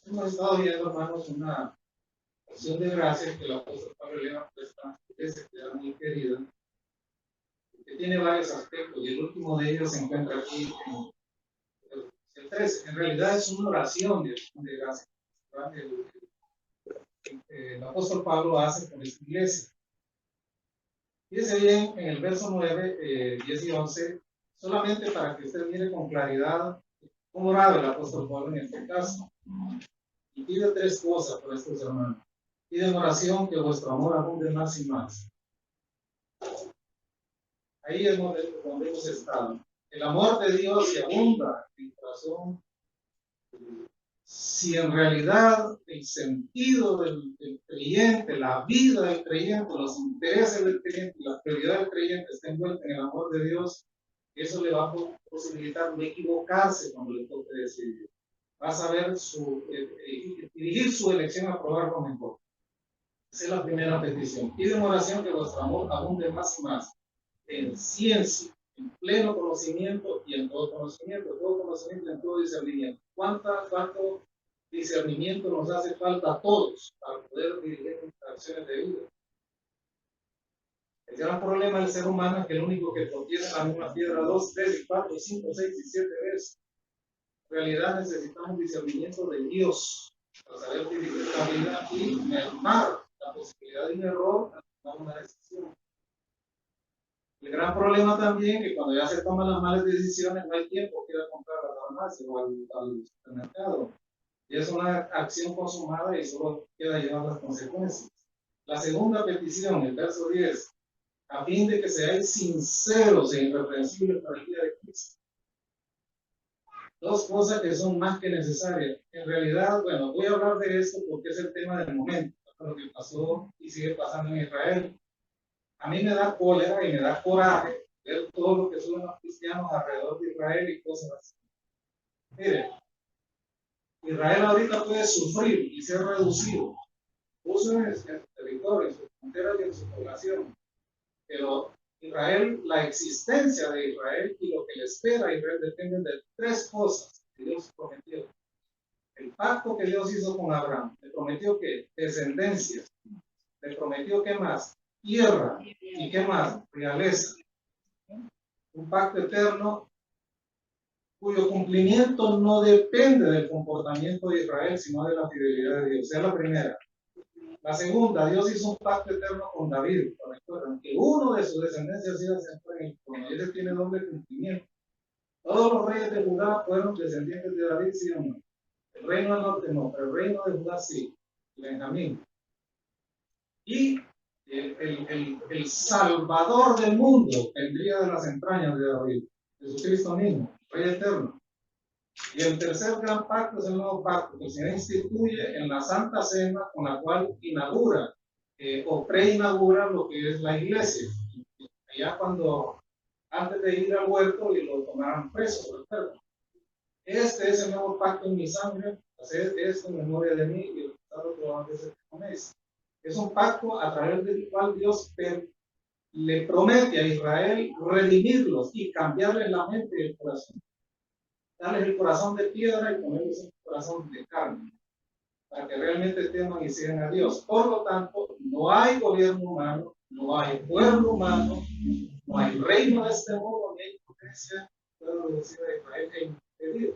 Hemos estado viendo, hermanos, una acción de gracias que el apóstol Pablo le ha puesto a la iglesia, que era muy querida, que tiene varios aspectos, y el último de ellos se encuentra aquí en el 13. En realidad es una oración de acción de gracias. El apóstol Pablo hace por esta iglesia. Fíjese bien en el verso 9, 10 y 11, solamente para que usted mire con claridad cómo oraba el apóstol Pablo en este caso. Y pide tres cosas por estos hermanos. Pide en oración que vuestro amor abunde más y más. Ahí es donde hemos estado. El amor de Dios se abunda en el corazón. Si en realidad el sentido del creyente, la vida del creyente, los intereses del creyente, la prioridad del creyente está envuelta en el amor de Dios, eso le va a posibilitar no equivocarse cuando le toque decidir. Va a saber dirigir su elección a probar lo mejor. Esa es la primera petición. Pide en oración que vuestro amor abunde más y más en ciencia, en pleno conocimiento y en todo conocimiento y en todo discernimiento. ¿Cuánto discernimiento nos hace falta a todos para poder dirigir nuestras acciones de vida? El gran problema del ser humano es que el único que contiene la misma piedra 2, 3, 4, 5, 6 y 7 veces. En realidad necesitamos discernimiento de Dios para saber dirigir la vida y mermar la posibilidad de un error al tomar una decisión. El gran problema también es que cuando ya se toman las malas decisiones no hay tiempo que ir a comprar a la farmacia o al supermercado. Y es una acción consumada y solo queda llevar las consecuencias. La segunda petición, el verso 10, a fin de que seáis sinceros e irreprensibles para el día de Cristo. Dos cosas que son más que necesarias. En realidad, bueno, voy a hablar de esto porque es el tema del momento, lo que pasó y sigue pasando en Israel. A mí me da cólera y me da coraje ver todo lo que suben los cristianos alrededor de Israel y cosas así. Mire, Israel ahorita puede sufrir y ser reducido, puso en su territorio, en sus fronteras y en su población, pero Israel, la existencia de Israel y lo que le espera a Israel dependen de tres cosas que Dios prometió. El pacto que Dios hizo con Abraham, le prometió que descendencia, le prometió que más, tierra, y qué más, realeza. Un pacto eterno cuyo cumplimiento no depende del comportamiento de Israel, sino de la fidelidad de Dios. Esa es la primera. La segunda, Dios hizo un pacto eterno con David. Recuerden que uno de sus descendencias iba a sentar en el trono, y ese tiene doble cumplimiento. Todos los reyes de Judá fueron descendientes de David, sí o no. El reino del norte no, pero el reino de Judá sí, Benjamín. Y el Salvador del mundo vendría de las entrañas de David, Jesucristo mismo, Rey eterno. Y el tercer gran pacto es el nuevo pacto, que se instituye en la Santa Cena, con la cual inaugura o preinaugura lo que es la iglesia. Allá cuando, antes de ir al huerto y lo tomaran preso, ¿verdad? Este es el nuevo pacto en mi sangre, haced esto en memoria de mí y el resultado que van a hacer con eso. Es un pacto a través del cual Dios le promete a Israel redimirlos y cambiarles la mente y el corazón. Darles el corazón de piedra y ponerles el corazón de carne, para que realmente teman y sigan a Dios. Por lo tanto, no hay gobierno humano, no hay pueblo humano, no hay reino de este mundo, ni hay potencia que pueda reducir a Israel e impedir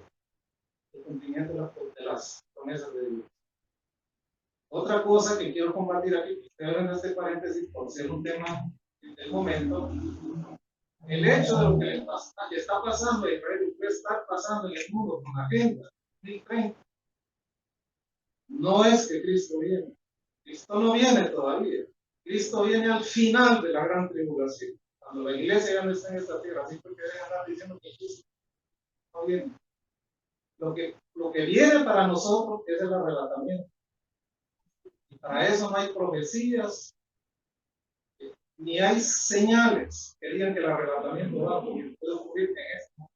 el cumplimiento de las promesas de Dios. Otra cosa que quiero compartir aquí, que estoy en este paréntesis por ser un tema del momento, el hecho de lo que le está pasando a Israel puede estar pasando en el mundo con la agenda 2030. No es que Cristo viene. Cristo no viene todavía. Cristo viene al final de la gran tribulación. Cuando la iglesia ya no está en esta tierra, así que deben andar diciendo que Cristo no viene. Lo que viene para nosotros es el arrebatamiento. Y para eso no hay profecías, ni hay señales que digan que el arrebatamiento va a ocurrir. Puede ocurrir en esto.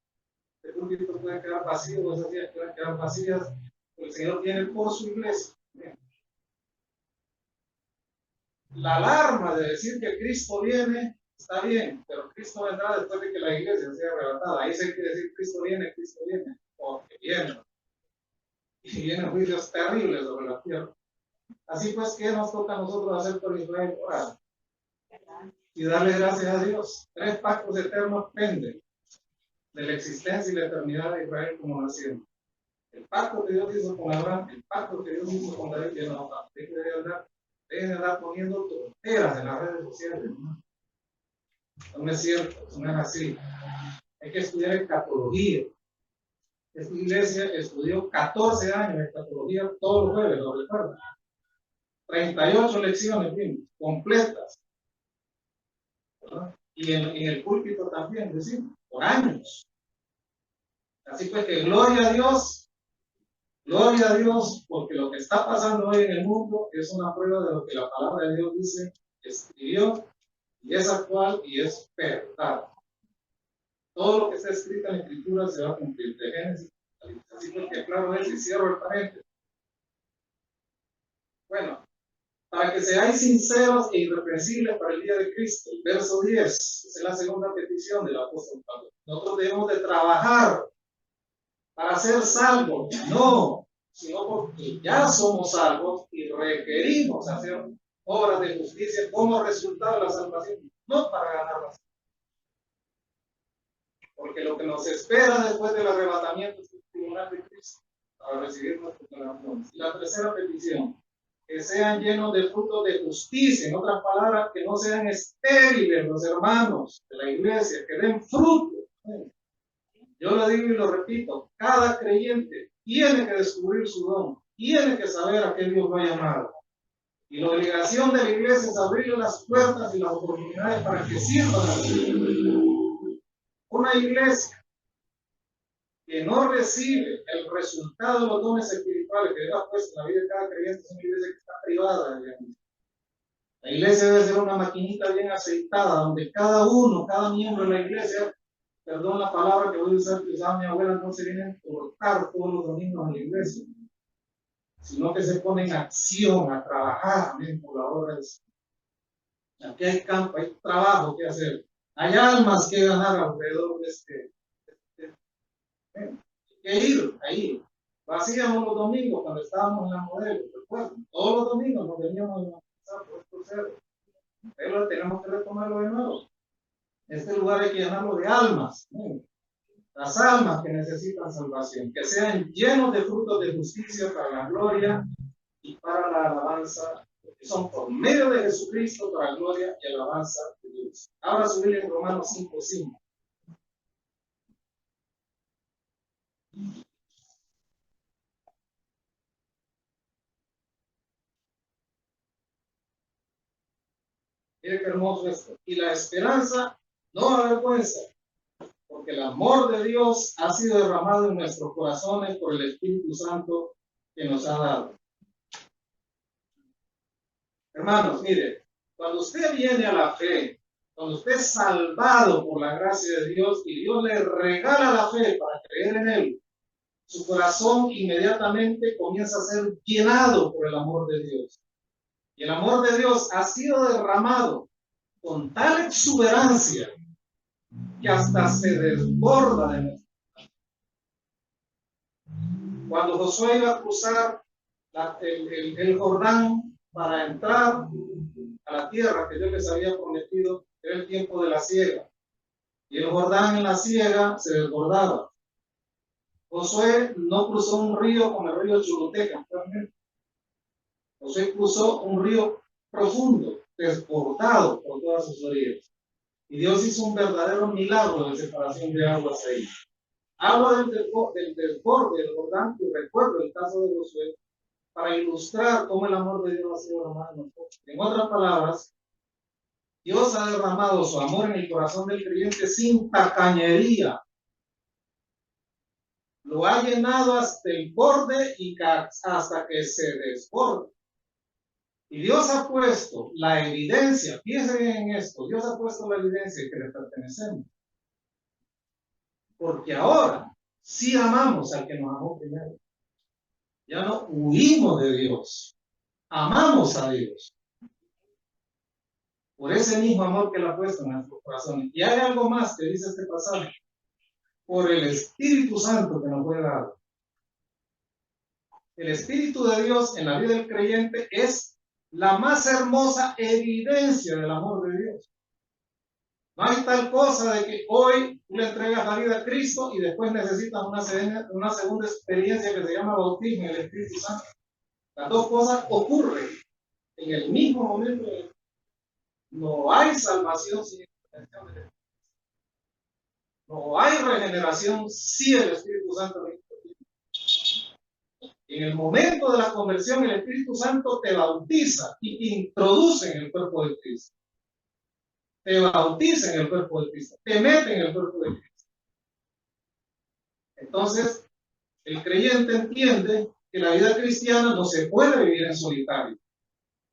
El púlpito puede quedar vacío, esas sillas pueden quedar vacías. El Señor viene por su iglesia. La alarma de decir que Cristo viene está bien, pero Cristo vendrá después de que la iglesia sea arrebatada. Ahí se quiere decir Cristo viene, porque viene. y vienen juicios terribles sobre la tierra. Así pues, ¿qué nos toca a nosotros hacer por Israel? Orar y darle gracias a Dios. 3 pactos eternos penden de la existencia y la eternidad de Israel como nación. El pacto que Dios hizo con Abraham, el pacto que Dios hizo con David, que no, dejen de andar poniendo tonteras en las redes sociales. No es cierto, no es así. Hay que estudiar escatología. Esta iglesia estudió 14 años de escatología todos los jueves, ¿lo recuerdan? 38 lecciones, bien, completas. ¿Verdad? Y en el púlpito también, decimos, por años. Así pues que gloria a Dios, porque lo que está pasando hoy en el mundo es una prueba de lo que la palabra de Dios dice, escribió, y es actual y es verdad. Todo lo que está escrito en la Escritura se va a cumplir, de Génesis. Así que claro es, y cierro el paréntesis. Bueno, para que seáis sinceros e irreprensibles para el día de Cristo, el verso 10, es la segunda petición del apóstol Pablo. Nosotros debemos de trabajar para ser salvos, no, sino porque ya somos salvos y requerimos hacer obras de justicia como resultado de la salvación, no para ganarlas. Porque lo que nos espera después del arrebatamiento es el tribunal de Cristo para recibir nuestros galardones. Y la tercera petición, que sean llenos de frutos de justicia, en otras palabras, que no sean estériles los hermanos de la iglesia, que den fruto. Yo lo digo y lo repito, cada creyente tiene que descubrir su don, tiene que saber a qué Dios lo ha llamado. Y la obligación de la iglesia es abrirle las puertas y las oportunidades para que sirvan a Dios. Una iglesia que no recibe el resultado de los dones espirituales que Dios ha puesto en la vida de cada creyente es una iglesia que está privada de Dios. La iglesia debe ser una maquinita bien aceitada, donde cada uno, cada miembro de la iglesia, perdón la palabra que voy a usar, que usaba mi abuela, no se vienen a cortar todos los domingos en la iglesia, sino que se pone en acción a trabajar por la obra del Señor. Aquí hay campo, hay trabajo que hacer, hay almas que ganar alrededor de que ir ahí. Lo hacíamos los domingos cuando estábamos en la modelo, recuerden, todos los domingos nos veníamos a empezar por estos cerros, pero tenemos que retomarlo de nuevo. Este lugar hay que llenarlo de almas, ¿no? Las almas que necesitan salvación, que sean llenos de frutos de justicia para la gloria y para la alabanza, que son por medio de Jesucristo para la gloria y alabanza de Dios. Ahora subir en Romanos 5:5. Mire qué hermoso esto. Y la esperanza no avergüenza, porque el amor de Dios ha sido derramado en nuestros corazones por el Espíritu Santo que nos ha dado. Hermanos, mire, cuando usted viene a la fe, cuando usted es salvado por la gracia de Dios y Dios le regala la fe para creer en Él, su corazón inmediatamente comienza a ser llenado por el amor de Dios. Y el amor de Dios ha sido derramado con tal exuberancia que hasta se desborda de nosotros. Cuando Josué iba a cruzar el Jordán para entrar a la tierra que Dios les había prometido, era el tiempo de la siega. Y el Jordán en la siega se desbordaba. Josué no cruzó un río como el río Choluteca. Josué cruzó un río profundo, desbordado por todas sus orillas. Y Dios hizo un verdadero milagro de separación de aguas ahí. Agua del desborde del Jordán, y recuerdo el caso de Josué, para ilustrar cómo el amor de Dios ha sido derramado en nosotros. En otras palabras, Dios ha derramado su amor en el corazón del creyente sin tacañería. Lo ha llenado hasta el borde y hasta que se desborde. Y Dios ha puesto la evidencia, piensen en esto, Dios ha puesto la evidencia que le pertenecemos. Porque ahora sí amamos al que nos amó primero. Ya no huimos de Dios, amamos a Dios. Por ese mismo amor que Él ha puesto en nuestros corazones. Y hay algo más que dice este pasaje. Por el Espíritu Santo que nos fue dado. El Espíritu de Dios en la vida del creyente es la más hermosa evidencia del amor de Dios. No hay tal cosa de que hoy tú le entregas la vida a Cristo y después necesitas una segunda experiencia que se llama bautismo en el Espíritu Santo. Las dos cosas ocurren en el mismo momento. No hay salvación sin intervención del Espíritu. No hay regeneración sin el Espíritu Santo. En el momento de la conversión, el Espíritu Santo te bautiza y te introduce en el cuerpo de Cristo. Te bautiza en el cuerpo de Cristo. Te mete en el cuerpo de Cristo. Entonces, el creyente entiende que la vida cristiana no se puede vivir en solitario.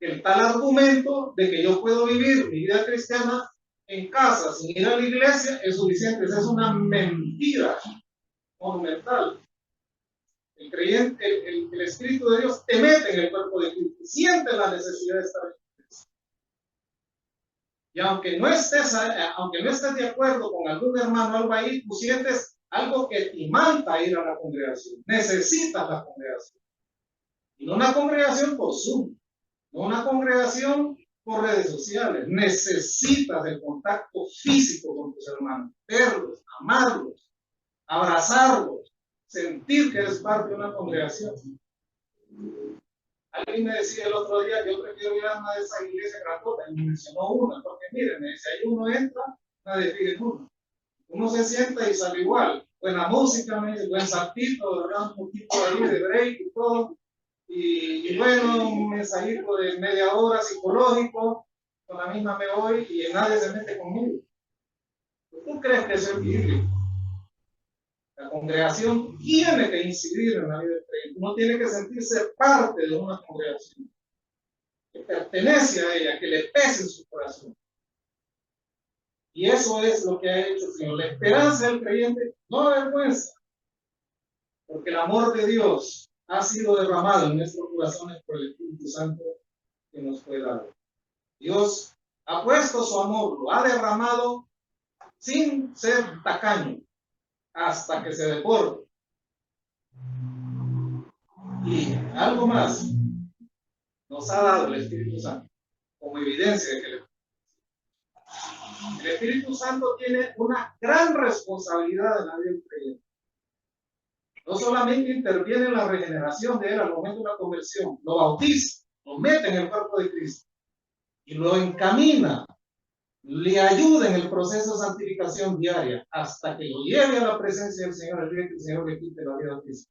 El tal argumento de que yo puedo vivir mi vida cristiana en casa sin ir a la iglesia es suficiente. Esa es una mentira monumental. El creyente, el Espíritu de Dios te mete en el cuerpo de Cristo, siente la necesidad de estar en Cristo. Y aunque no estés de acuerdo con algún hermano o algo ahí, tú sientes algo que te manda a ir a la congregación. Necesitas la congregación. Y no una congregación por Zoom, no una congregación por redes sociales. Necesitas el contacto físico con tus hermanos, verlos, amarlos, abrazarlos, sentir que eres parte de una congregación. Alguien me decía el otro día, yo prefiero ir a una de esas iglesias grandotas, y me mencionó una, porque miren, me dice, ahí uno entra, nadie pide uno. Uno se sienta y sale igual. Buena música, me dice, buen saltito, ¿verdad? Un poquito ahí de break y todo. Y bueno, un mensajito de media hora psicológico, con la misma me voy y nadie se mete conmigo. ¿Tú crees que eso es bíblico? La congregación tiene que incidir en la vida del creyente. Uno tiene que sentirse parte de una congregación, que pertenece a ella, que le pese en su corazón. Y eso es lo que ha hecho el Señor. La esperanza del creyente no avergüenza, porque el amor de Dios ha sido derramado en nuestros corazones por el Espíritu Santo que nos fue dado. Dios ha puesto su amor, lo ha derramado sin ser tacaño, hasta que se desborde. Y algo más, nos ha dado el Espíritu Santo como evidencia de que el Espíritu Santo tiene una gran responsabilidad en la vida del creyente. No solamente interviene en la regeneración de él al momento de la conversión, lo bautiza, lo mete en el cuerpo de Cristo y lo encamina, le ayuda en el proceso de santificación diaria hasta que lo lleve a la presencia del Señor, el día que el Señor le quite la vida a Cristo.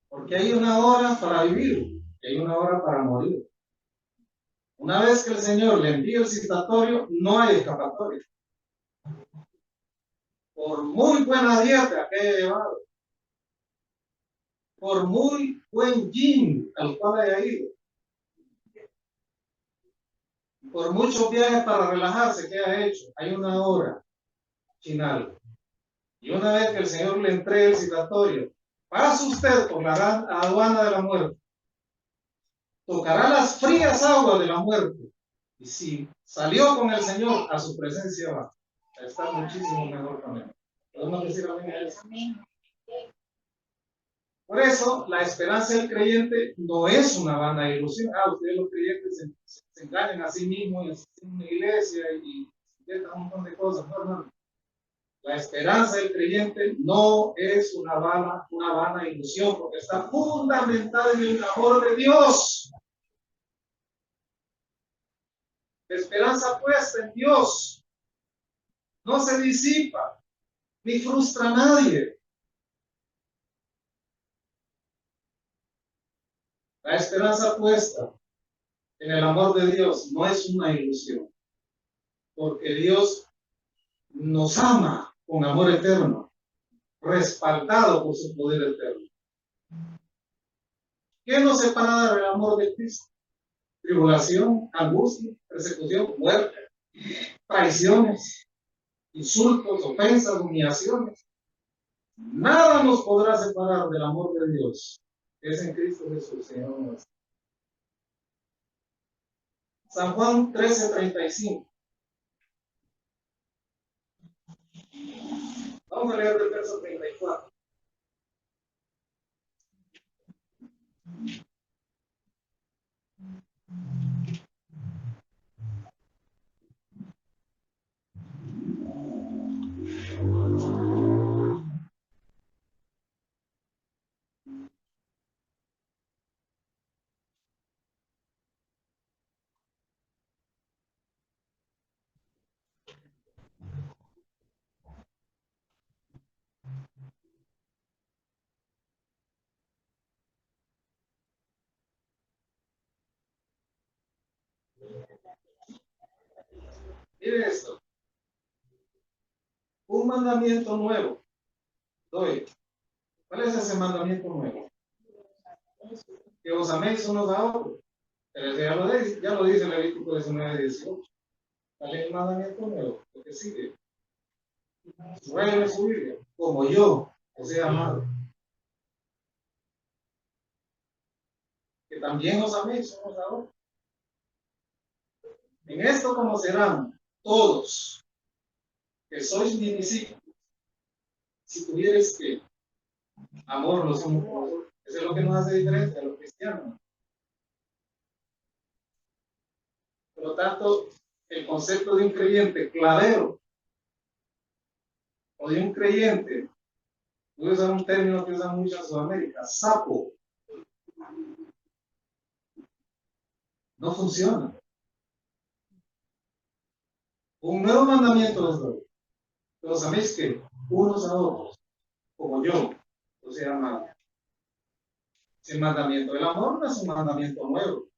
Porque hay una hora para vivir y hay una hora para morir. Una vez que el Señor le envía el citatorio, no hay escapatoria. Por muy buena dieta que haya llevado, por muy buen gym al cual haya ido, por muchos viajes para relajarse que haya hecho, hay una hora final. Y una vez que el Señor le entregue el citatorio, pasa usted por la aduana de la muerte, tocará las frías aguas de la muerte, y si salió con el Señor, a su presencia va a estar muchísimo mejor también. ¿Podemos decir amén a eso? Por eso, la esperanza del creyente no es una vana ilusión. Ustedes los creyentes se engañan a sí mismos y asisten a una iglesia y intentan un montón de cosas. No, hermano. La esperanza del creyente no es una vana ilusión, porque está fundamentada en el amor de Dios. La esperanza puesta en Dios no se disipa ni frustra a nadie. La esperanza puesta en el amor de Dios no es una ilusión, porque Dios nos ama con amor eterno, respaldado por su poder eterno. ¿Qué nos separa del amor de Cristo? Tribulación, angustia, persecución, muerte, traiciones, insultos, ofensas, humillaciones. Nada nos podrá separar del amor de Dios, que es en Cristo Jesús, Señor nuestro. San Juan 13:35. Vamos a leer del verso 34. Mire esto. Un mandamiento nuevo doy. ¿Cuál es ese mandamiento nuevo? Que os améis unos a otros. Pero ya lo dice Levítico 19:18. ¿Cuál es el mandamiento nuevo? Lo que sigue. Suele su Biblia. Como yo os he amado. Que también os améis unos a otros. En esto conocerán todos que sois mis discípulos. Si tuvierais que amor los unos por los otros. Eso es lo que nos hace diferente a los cristianos. Por lo tanto, el concepto de un creyente clavero o de un creyente, voy a usar un término que usan mucho en Sudamérica, sapo, no funciona. Un nuevo mandamiento os doy. Los améis que unos a otros, como yo, o sea, amado. Si el mandamiento del amor no es un mandamiento nuevo.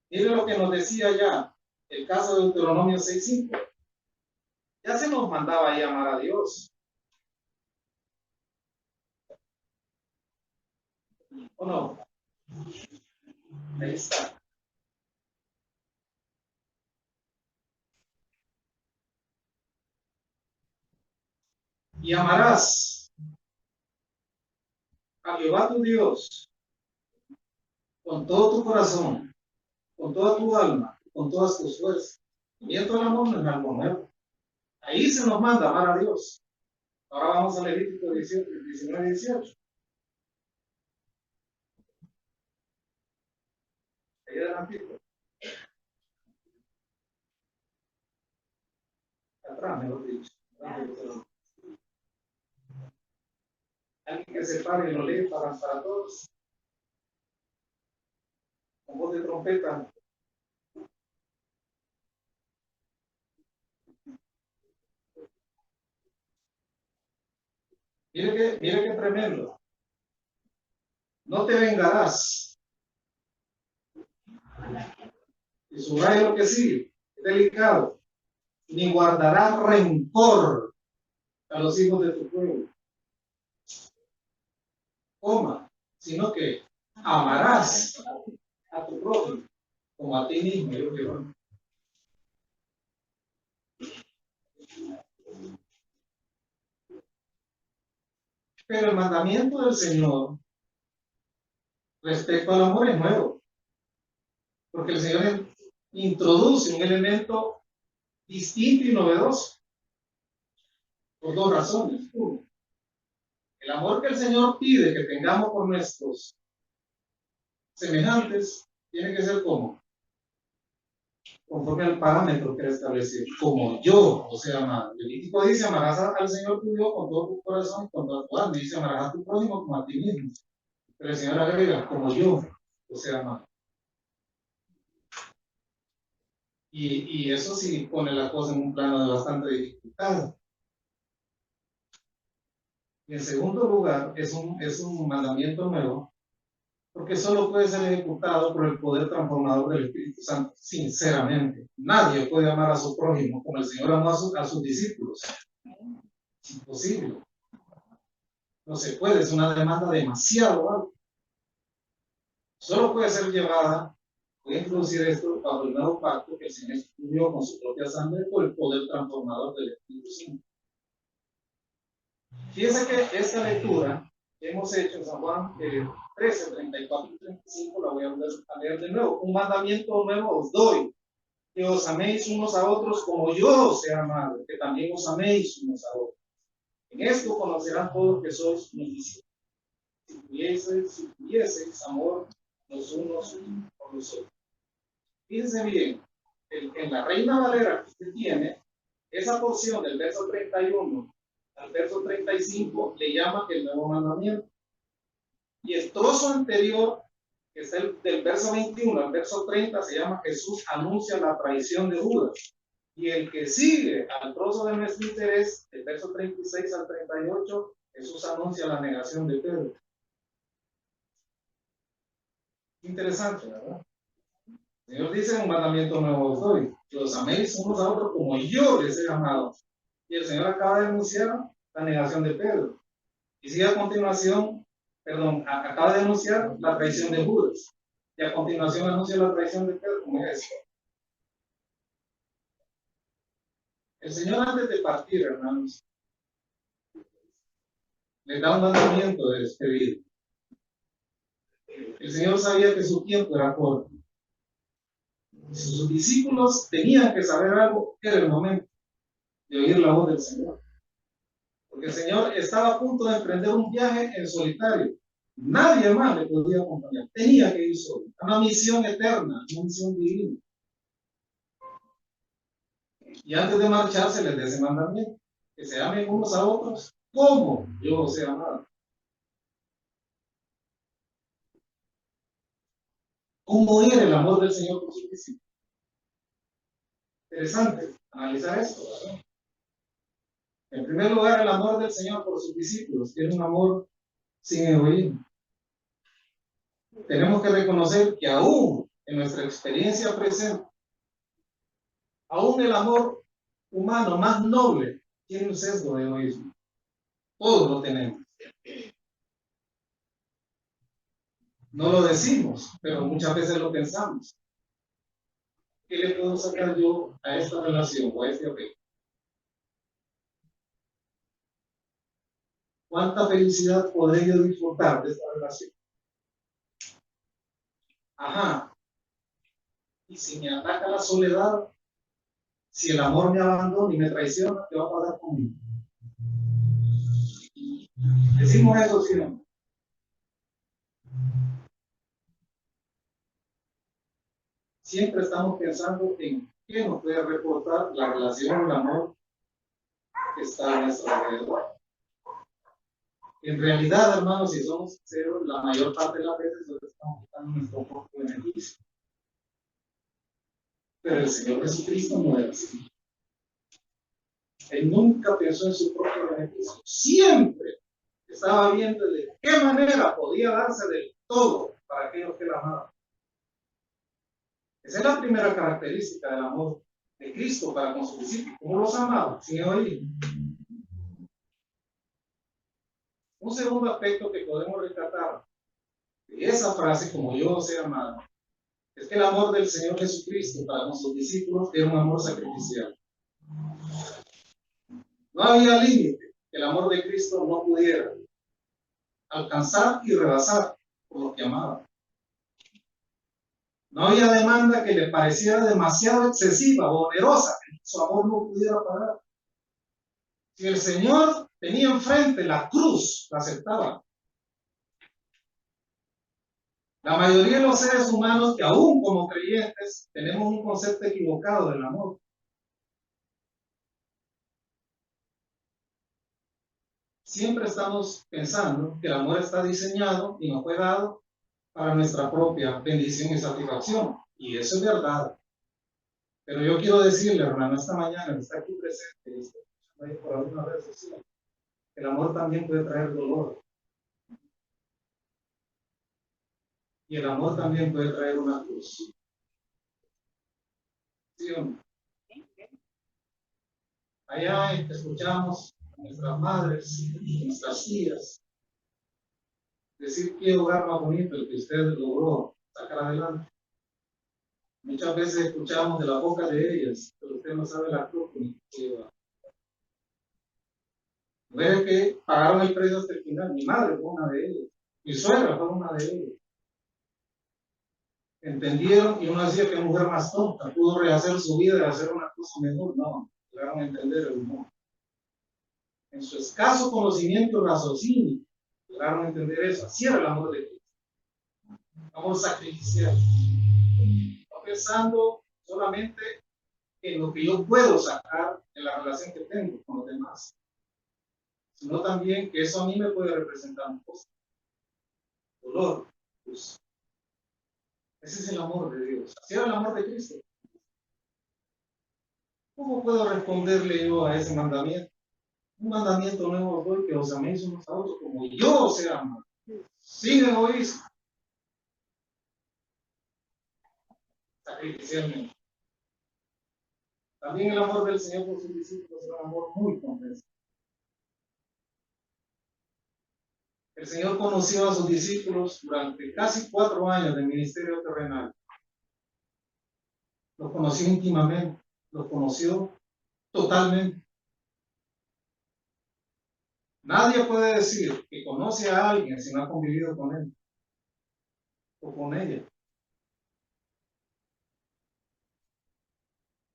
Mire lo que nos decía ya el caso de Deuteronomio 6:5. Ya se nos mandaba a llamar a Dios. ¿O no? Ahí está. Y amarás a Jehová tu Dios con todo tu corazón, con toda tu alma, con todas tus fuerzas. Y esto el amor no es algo nuevo. Ahí se nos manda amar a Dios. Ahora vamos a Levítico 19:18. Ahí adelantito. Atrás, mejor dicho. Alguien que se pare y lo lee para todos. Con voz de trompeta. Mire qué tremendo. No te vengarás. Y subraya lo que sigue. Es delicado. Ni guardarás rencor a los hijos de tu pueblo. Coma, sino que amarás a tu prójimo como a ti mismo. Yo creo. Pero el mandamiento del Señor respecto al amor es nuevo, porque el Señor introduce un elemento distinto y novedoso por dos razones. Uno, el amor que el Señor pide que tengamos por nuestros semejantes tiene que ser como conforme al parámetro que él establece, como yo, o sea, amado. El Levítico dice, amarás al Señor tu Dios con todo tu corazón y con toda tu alma. Dice, amarás a tu prójimo como a ti mismo. Pero el Señor agrega, como yo, o sea, amado. Y eso sí pone la cosa en un plano de bastante dificultad. Y en segundo lugar, es un mandamiento nuevo, porque solo puede ser ejecutado por el poder transformador del Espíritu Santo. Sinceramente, nadie puede amar a su prójimo como el Señor amó a sus discípulos. Es imposible. No se puede, es una demanda demasiado alta. Solo puede ser llevada, voy a introducir esto bajo el nuevo pacto que el Señor instituyó con su propia sangre por el poder transformador del Espíritu Santo. Fíjense que esta lectura que hemos hecho en San Juan 13, 34 y 35, la voy a leer de nuevo. Un mandamiento nuevo os doy, que os améis unos a otros como yo os he amado, que también os améis unos a otros. En esto conocerán todos que sois mis discípulos. Si tuvieseis amor los unos por los otros. Fíjense bien, en la Reina Valera que usted tiene, esa porción del verso 31 al verso 35 le llama el nuevo mandamiento. Y el trozo anterior, que es del verso 21 al verso 30, se llama Jesús anuncia la traición de Judas. Y el que sigue al trozo de nuestro interés, del verso 36 al 38, Jesús anuncia la negación de Pedro. Interesante, ¿verdad? El Señor dice un mandamiento nuevo os doy, que os améis unos a otros como yo les he amado. Y el Señor acaba de anunciar la negación de Pedro. Y sigue a continuación, perdón, acaba de anunciar la traición de Judas. Y a continuación anuncia la traición de Pedro, como es. El Señor antes de partir, hermanos, les da un mandamiento de despedida. El Señor sabía que su tiempo era corto. Sus discípulos tenían que saber algo, era el momento de oír la voz del Señor. Porque el Señor estaba a punto de emprender un viaje en solitario. Nadie más le podía acompañar. Tenía que ir solo. Una misión eterna, una misión divina. Y antes de marcharse les da ese mandamiento. Que se amen unos a otros como yo os he amado. ¿Cómo era el amor del Señor por sus discípulos? Interesante analizar esto, ¿verdad? En primer lugar, el amor del Señor por sus discípulos es un amor sin egoísmo. Tenemos que reconocer que aún en nuestra experiencia presente, aún el amor humano más noble tiene un sesgo de egoísmo. Todos lo tenemos. No lo decimos, pero muchas veces lo pensamos. ¿Qué le puedo sacar yo a esta relación o a este objeto? ¿Cuánta felicidad podré yo disfrutar de esta relación? Ajá. Y si me ataca la soledad, si el amor me abandona y me traiciona, ¿qué va a pasar conmigo? Decimos eso siempre. Siempre estamos pensando en qué nos puede reportar la relación, el amor que está a nuestro alrededor. En realidad, hermanos, si somos sinceros, la mayor parte de las veces estamos buscando nuestro propio beneficio. Pero el Señor Jesucristo no era así. Él nunca pensó en su propio beneficio. Siempre estaba viendo de qué manera podía darse del todo para aquellos que la amaban. Esa es la primera característica del amor de Cristo para con sus discípulos. ¿Cómo los amaba? Sin oír. Un segundo aspecto que podemos rescatar de esa frase, como yo os he amado, es que el amor del Señor Jesucristo para con sus discípulos era un amor sacrificial. No había límite que el amor de Cristo no pudiera alcanzar y rebasar por lo que amaba. No había demanda que le pareciera demasiado excesiva o onerosa que su amor no pudiera pagar. Si el Señor tenía enfrente la cruz, la aceptaba. La mayoría de los seres humanos que aún como creyentes tenemos un concepto equivocado del amor. Siempre estamos pensando que el amor está diseñado y nos fue dado para nuestra propia bendición y satisfacción. Y eso es verdad. Pero yo quiero decirle, hermano, esta mañana está aquí presente, por alguna red social, el amor también puede traer dolor. Y el amor también puede traer una cruz. ¿Sí o no? Allá escuchamos a nuestras madres, a nuestras tías, decir qué hogar más bonito el que usted logró sacar adelante. Muchas veces escuchamos de la boca de ellas, pero usted no sabe la cruz que lleva. Mujeres que pagaron el precio hasta el final. Mi madre fue una de ellas. Mi suegra fue una de ellas. Entendieron y uno decía que mujer más tonta pudo rehacer su vida y hacer una cosa mejor. No, llegaron a entender el humor. En su escaso conocimiento y raciocinio, llegaron a entender eso. Así era el amor de Cristo. Amor sacrificial. No pensando solamente en lo que yo puedo sacar en la relación que tengo con los demás, sino también que eso a mí me puede representar un costo, dolor, pues. Ese es el amor de Dios. Así era el amor de Cristo. ¿Cómo puedo responderle yo a ese mandamiento? Un mandamiento nuevo fue que os améis unos a otros como yo os he amado, sin egoísmo. sacrificialmente. También el amor del Señor por sus discípulos es un amor muy comprensivo. El Señor conoció a sus discípulos durante casi 4 años de ministerio terrenal. Los conoció íntimamente, los conoció totalmente. Nadie puede decir que conoce a alguien si no ha convivido con él o con ella.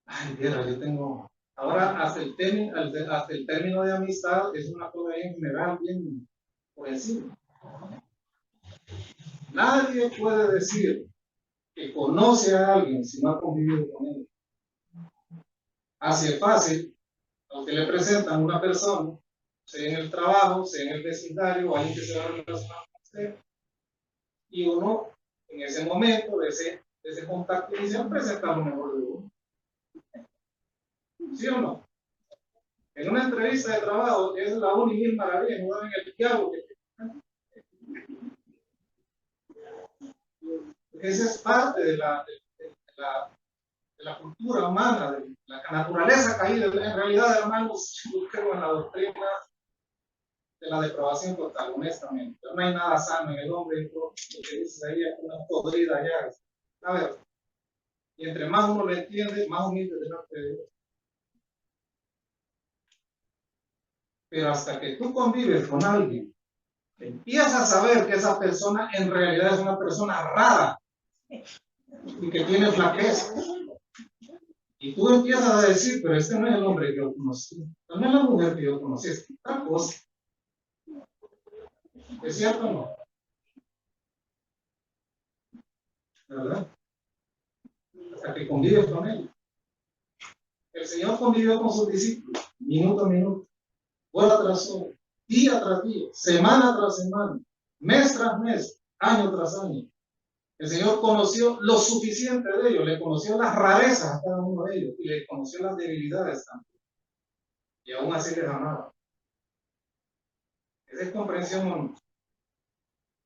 Ay, viera, yo tengo. Ahora, hasta el término de amistad es una cosa bien general, bien por encima. Nadie puede decir que conoce a alguien si no ha convivido con él. Así es fácil, a usted le presentan una persona, sea en el trabajo, sea en el vecindario, o alguien que se va a relacionar con usted, y uno, en ese momento, de ese contacto inicial, presenta lo mejor de uno. ¿Sí o no? En una entrevista de trabajo es la única y mil maravilla, no dan el diálogo que esa es parte de la cultura humana, de la naturaleza caída. En realidad, hermanos, yo creo en la doctrina de la depravación total, honestamente. No hay nada sano en el hombre, lo que dices ahí es una podrida ya. A ver, y entre más uno lo entiende, más humilde delante de Dios. Pero hasta que tú convives con alguien, empiezas a saber que esa persona en realidad es una persona rara y que tiene flaqueza. Y tú empiezas a decir, pero este no es el hombre que yo conocí, no es la mujer que yo conocí, es otra cosa. ¿Es cierto o no? ¿Verdad? Hasta que convives con él. El Señor convivió con sus discípulos, minuto a minuto, hora tras hora, día tras día, semana tras semana, mes tras mes, año tras año. El Señor conoció lo suficiente de ellos, le conoció las rarezas a cada uno de ellos y le conoció las debilidades también. Y aún así les amaba. Esa es comprensión o no.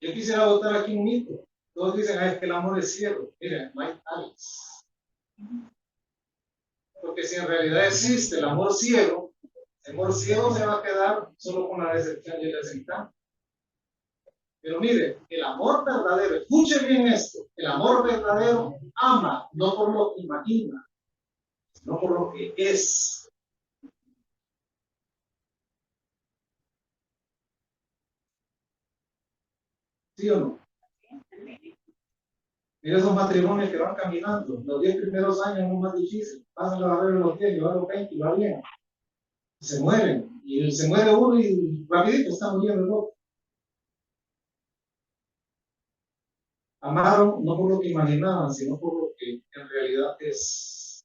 Yo quisiera votar aquí un mito. Todos dicen, es que el amor es ciego. Miren, no hay tales. Porque si en realidad existe el amor ciego se va a quedar solo con la decepción y el desencanto. Pero mire, el amor verdadero, escuche bien esto, el amor verdadero ama, no por lo que imagina, sino por lo que es. ¿Sí o no? Mira esos matrimonios que van caminando, los 10 primeros años son más difíciles, pasan la barrera de los 10, llevan los 20 y va bien. Se mueren, y se muere uno y rapidito está muriendo el otro. Amaron no por lo que imaginaban, sino por lo que en realidad es.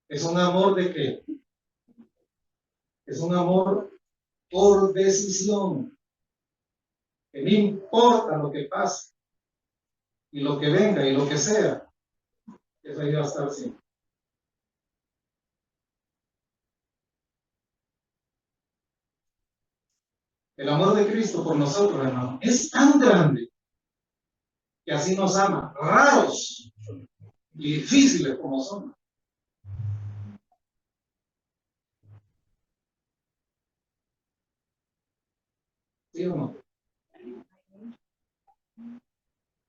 Es un amor de qué? Es un amor por decisión. Que no importa lo que pase, y lo que venga, y lo que sea, eso ahí va a estar siempre. El amor de Cristo por nosotros, hermano, es tan grande que así nos ama, raros y difíciles como son. ¿Sí o no?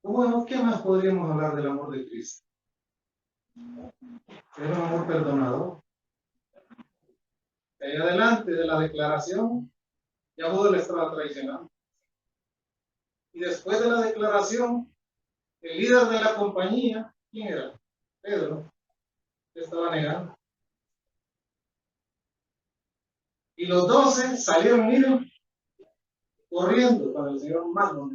Bueno, ¿qué más podríamos hablar del amor de Cristo? Era un amor perdonador. De ahí adelante de la declaración, ya Judas le estaba traicionando. Y después de la declaración, el líder de la compañía, ¿quién era? Pedro, le estaba negando. Y los 12 salieron, miren, corriendo para el Señor Marcos.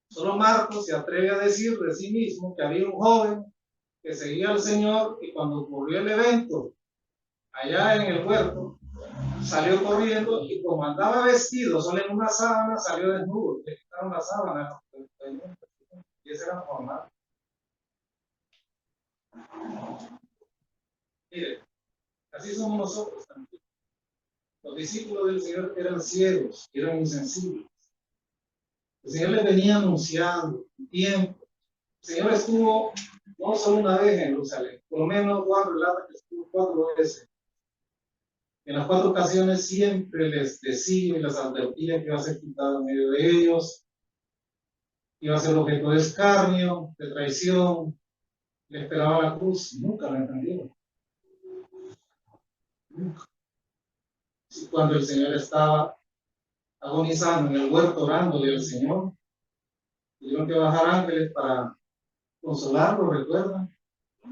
Solo Marcos se atreve a decir de sí mismo que había un joven que seguía al Señor y cuando ocurrió el evento allá en el huerto, salió corriendo y como andaba vestido solo en una sábana, salió desnudo, le quitaron la sábana. Y ese era normal. Mire, así somos nosotros también. Los discípulos del Señor eran ciegos, eran insensibles. El Señor les venía anunciando tiempo. El Señor estuvo no solo una vez en Jerusalén, por lo menos Juan relata que estuvo 4 veces. En las 4 ocasiones siempre les decía y les advertía que iba a ser quitado en medio de ellos, iba a ser objeto de escarnio, de traición, le esperaba la cruz. Nunca lo entendieron. Nunca. Y cuando el Señor estaba agonizando en el huerto orándole al Señor, tuvieron que bajar ángeles para consolarlo, ¿recuerdan?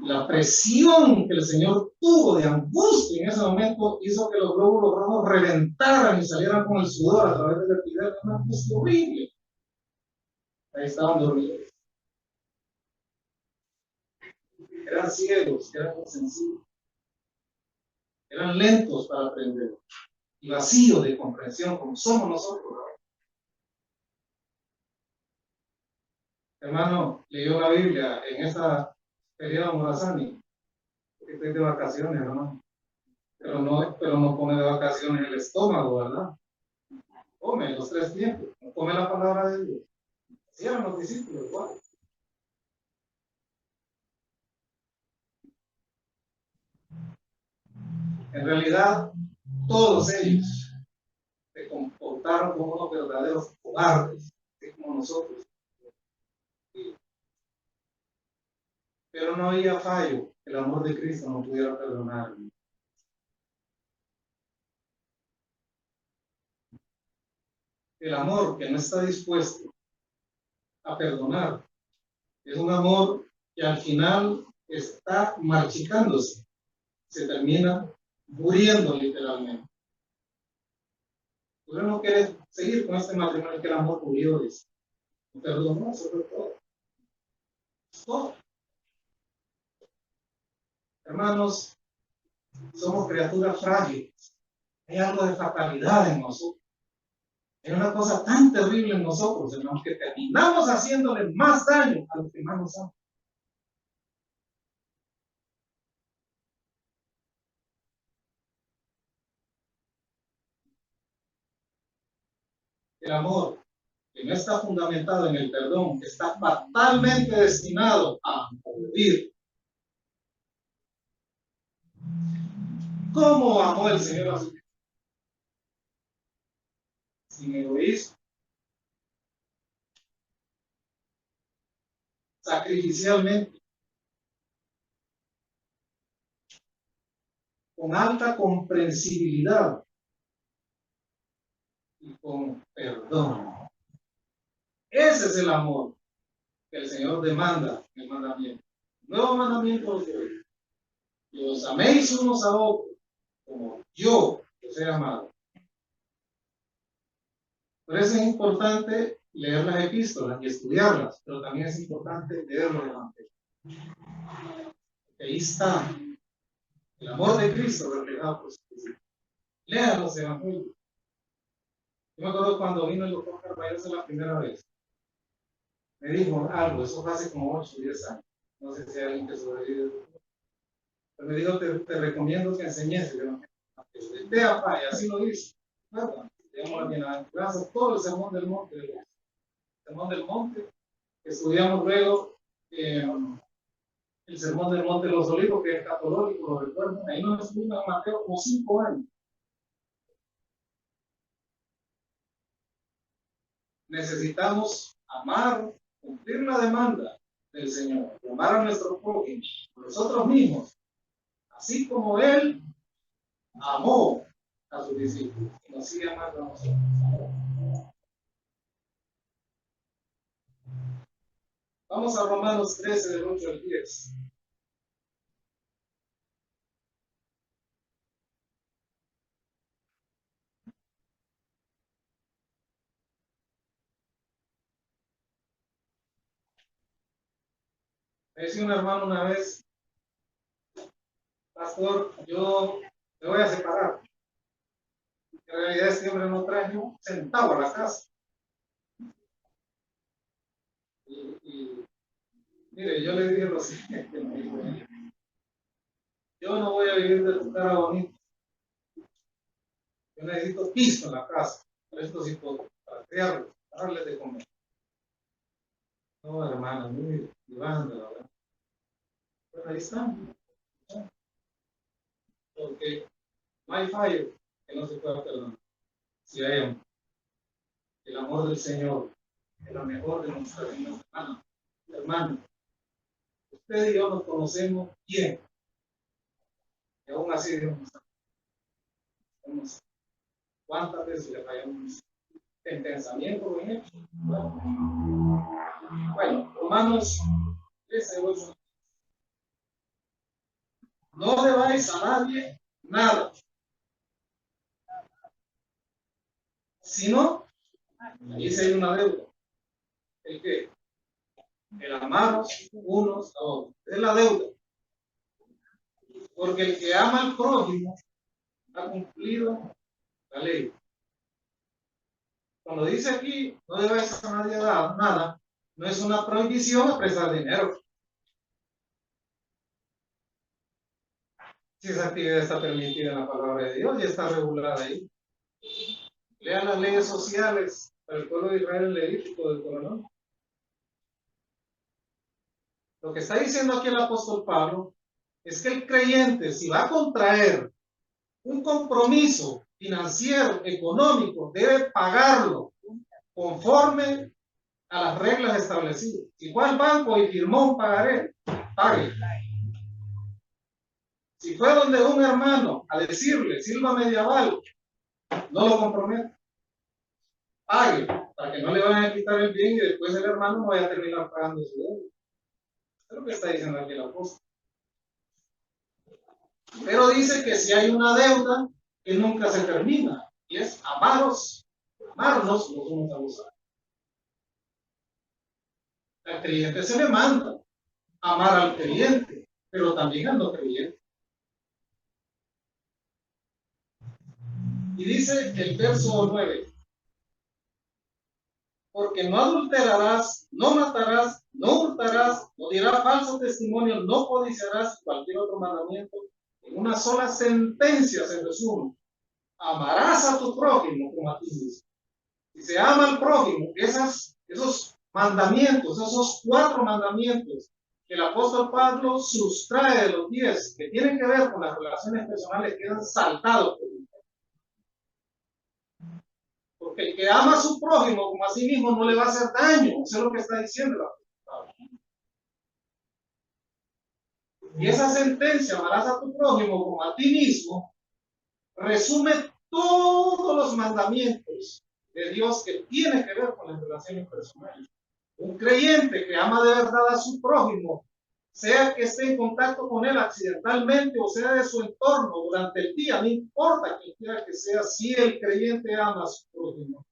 La presión que el Señor tuvo de angustia en ese momento hizo que los glóbulos rojos reventaran y salieran con el sudor a través de la epidermis. Una angustia horrible. Ahí estaban dormidos. Eran ciegos, eran insensibles, eran lentos para aprender y vacíos de comprensión como somos nosotros. Hermano, leyó la Biblia en esta periodo Morazani, porque estoy de vacaciones, hermano. Pero no pone de vacaciones el estómago, ¿verdad? Come los 3 tiempos, no come la palabra de Dios. Así eran los discípulos, igual. En realidad, todos ellos se comportaron como unos verdaderos cobardes, así como nosotros. Pero no había fallo que el amor de Cristo no pudiera perdonar. El amor que no está dispuesto a perdonar es un amor que al final está marchitándose, se termina muriendo literalmente. Uno no quiere seguir con este matrimonio que el amor murió, dice. Perdonó sobre todo. Todo. Hermanos, somos criaturas frágiles. Hay algo de fatalidad en nosotros. Hay una cosa tan terrible en nosotros, hermanos, que terminamos haciéndole más daño a los que más nos aman. El amor que no está fundamentado en el perdón, que está fatalmente destinado a morir. ¿Cómo amó el Señor a su hijo? Sin egoísmo, sacrificialmente, con alta comprensibilidad y con perdón. Ese es el amor que el Señor demanda en el mandamiento. Nuevo mandamiento os doy, que os améis unos a otros como yo os he amado. Por eso es importante leer las epístolas y estudiarlas, pero también es importante leer los evangelios. Ahí está el amor de Cristo reflejado por su Cristo. Lean los evangelios. Yo me acuerdo cuando vino el doctor Carballo la primera vez. Me dijo algo, eso fue hace como 8 o 10 años. No sé si hay alguien que sobrevive. Pero me dijo, te recomiendo que enseñes el evangelio. Vea, pa, y así lo dice. ¿Verdad? Digamos la bienaventuranza, todo el sermón del monte. El sermón del monte. Estudiamos luego el sermón del monte de los olivos, que es católico, lo recuerdo. Ahí nos estudiamos en Mateo como 5 años. Necesitamos amar, cumplir la demanda del Señor, amar a nuestro prójimo, nosotros mismos, así como Él amó a sus discípulos y nos sigue amando a nosotros. Vamos a Romanos 13, del 8 al 10. Me decía un hermano una vez, pastor, yo me voy a separar. En realidad este hombre no trae un centavo a la casa. Y mire, yo le dije lo siguiente, me dijo, yo no voy a vivir de tu cara bonita. Yo necesito piso en la casa, para estos hijos, para criarlos, para darles de comer. No, hermano, mire, y bajan de la hora. Pero ahí están, porque no hay fallo que no se pueda perdonar. Si hay amor, el amor del Señor es la mejor de nuestras vidas, hermano. Usted y yo nos conocemos bien, y aún así Dios nos ama. ¿Cuántas veces le fallamos en pensamiento o en hecho? Bueno, Romanos 13:8. No debáis a nadie nada, sino, ahí se hay una deuda. ¿El qué? El amarnos unos a otros. Es la deuda. Porque el que ama al prójimo ha cumplido la ley. Cuando dice aquí, no debáis a nadie nada, no es una prohibición a prestar dinero. Si esa actividad está permitida en la palabra de Dios y está regulada ahí. Lean las leyes sociales para el pueblo de Israel en Levítico del Coronel. Lo que está diciendo aquí el apóstol Pablo es que el creyente, si va a contraer un compromiso financiero, económico, debe pagarlo conforme a las reglas establecidas. Si fue al banco y firmó un pagaré, pague. Si fue donde un hermano a decirle, sirva medieval, no lo comprometa. Pague, para que no le vayan a quitar el bien y después el hermano no vaya a terminar pagando su deuda. Es lo que está diciendo aquí el apóstol. Pero dice que si hay una deuda que nunca se termina, y es amarnos los unos a los otros. Al creyente se le manda amar al creyente, pero también al no creyente. Y dice el verso 9, porque no adulterarás, no matarás, no hurtarás, no dirás falso testimonio, no codiciarás, cualquier otro mandamiento. En una sola sentencia se resume: amarás a tu prójimo como a ti mismo. Si se ama al prójimo, esos mandamientos, esos 4 mandamientos que el apóstol Pablo sustrae de los 10 que tienen que ver con las relaciones personales, quedan saltados. Porque el que ama a su prójimo como a sí mismo no le va a hacer daño. Eso es lo que está diciendo el apóstol Pablo. Y esa sentencia, amarás a tu prójimo como a ti mismo, resume todos los mandamientos de Dios que tienen que ver con las relaciones personales. Un creyente que ama de verdad a su prójimo, sea que esté en contacto con él accidentalmente o sea de su entorno durante el día, no importa quién quiera que sea, si el creyente ama a su prójimo,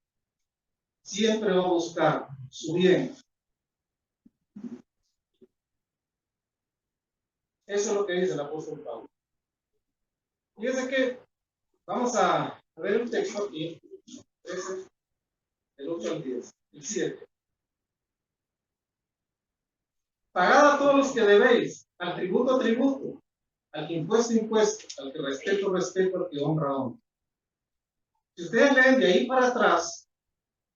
siempre va a buscar su bien. Eso es lo que dice el apóstol Pablo. Fíjense que vamos a ver un texto aquí, 13, el 8 al 10, el 7. Pagad a todos los que debéis, al tributo, tributo, al que impuesto, impuesto, al que respeto, respeto, al que honra, honra. Si ustedes leen de ahí para atrás,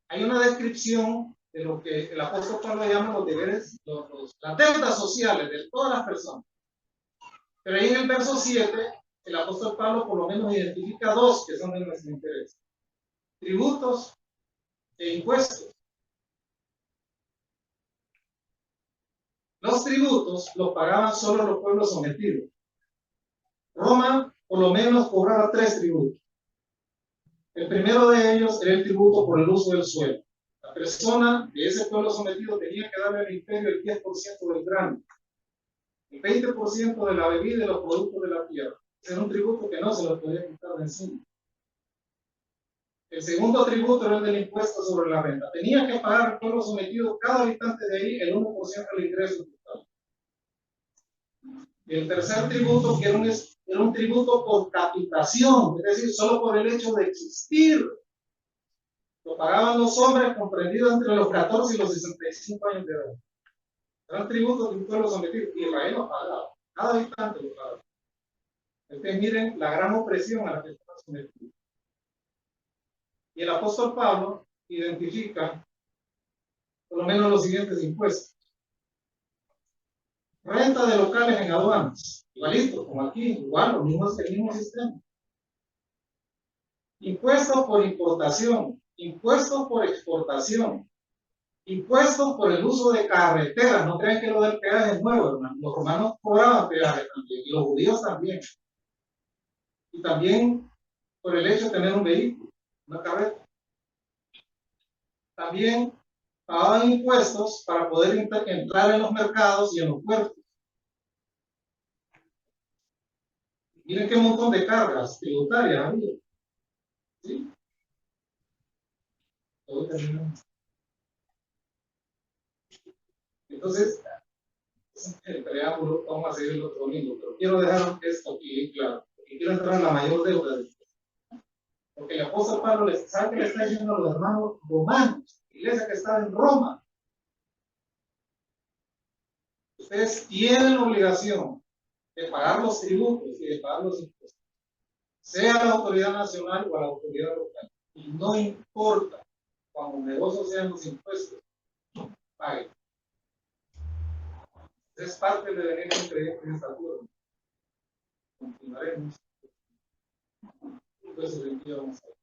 hay una descripción de lo que el apóstol Pablo llama los deberes, las deudas sociales de todas las personas. Pero ahí en el verso 7, el apóstol Pablo por lo menos identifica 2 que son de nuestro interés: tributos e impuestos. Los tributos los pagaban solo los pueblos sometidos. Roma por lo menos cobraba 3 tributos. El primero de ellos era el tributo por el uso del suelo. La persona de ese pueblo sometido tenía que darle al imperio el 10% del grano, el 20% de la bebida y los productos de la tierra. Ese era un tributo que no se lo podía quitar de encima. El segundo tributo era el del impuesto sobre la renta. Tenía que pagar al pueblo sometido, cada habitante de ahí, el 1% del ingreso total. Y el tercer tributo, que era un tributo por capitación, es decir, solo por el hecho de existir. Lo pagaban los hombres comprendidos entre los 14 y los 65 años de edad. Eran tributos de un pueblo sometido. Y Israel lo pagaba. Cada habitante lo pagaba. Entonces miren la gran opresión a la que estaban sometidos. Y el apóstol Pablo identifica por lo menos los siguientes impuestos. Renta de locales en aduanas, igualito, como aquí, igual, el mismo sistema. Impuestos por importación, impuestos por exportación, impuestos por el uso de carreteras. No crean que lo del peaje es nuevo, hermano. Los romanos cobraban peaje también, y los judíos también. Y también por el hecho de tener un vehículo, una carreta. También pagaban impuestos para poder entrar en los mercados y en los puertos. Miren qué montón de cargas tributarias había. ¿Sí? Entonces, el preámbulo, vamos a seguir el otro domingo, pero quiero dejar esto aquí claro, porque quiero entrar en la mayor deuda de ustedes. Porque el apóstol Pablo sabe que le está diciendo a los hermanos romanos, iglesia que está en Roma. Ustedes tienen la obligación de pagar los tributos y de pagar los impuestos, sea a la autoridad nacional o a la autoridad local. Y no importa cuán onerosos sean los impuestos, paguen. Es parte de venir con creyentes en esta turma. Continuaremos. Entonces, el día vamos a ver.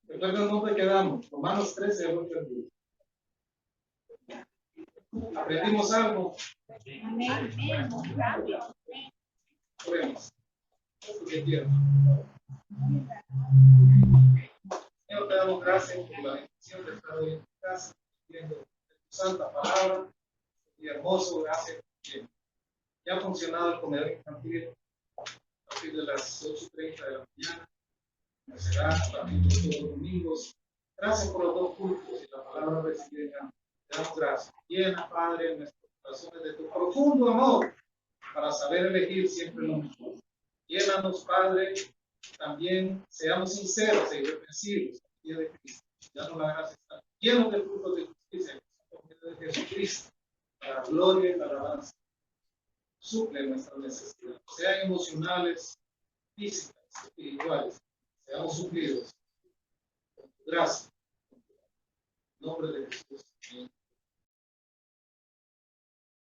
Recuerden dónde quedamos. Romanos 13, 8 al 10. ¿Aprendimos algo? Amén. Oremos. ¿Qué quiero? Señor, te damos gracias por la bendición de estar hoy en tu casa, viendo tu santa palabra. Y hermoso, gracias porque ya ha funcionado el comedor infantil a partir de las 8:30 de la mañana. Me será a partir de todos los domingos. Gracias por los dos cultos y la palabra recibida. Te damos gracias. Llena, Padre, nuestros corazones de tu profundo amor para saber elegir siempre lo mejor. Llénanos, Padre, también seamos sinceros e irreprensibles en el día de Cristo. Danos la gracia de estar llenos de frutos de justicia por medio de Jesucristo, para la gloria y la alabanza. Suple nuestras necesidades, sean emocionales, físicas, espirituales, seamos suplidos con tu gracia. En nombre de Jesús.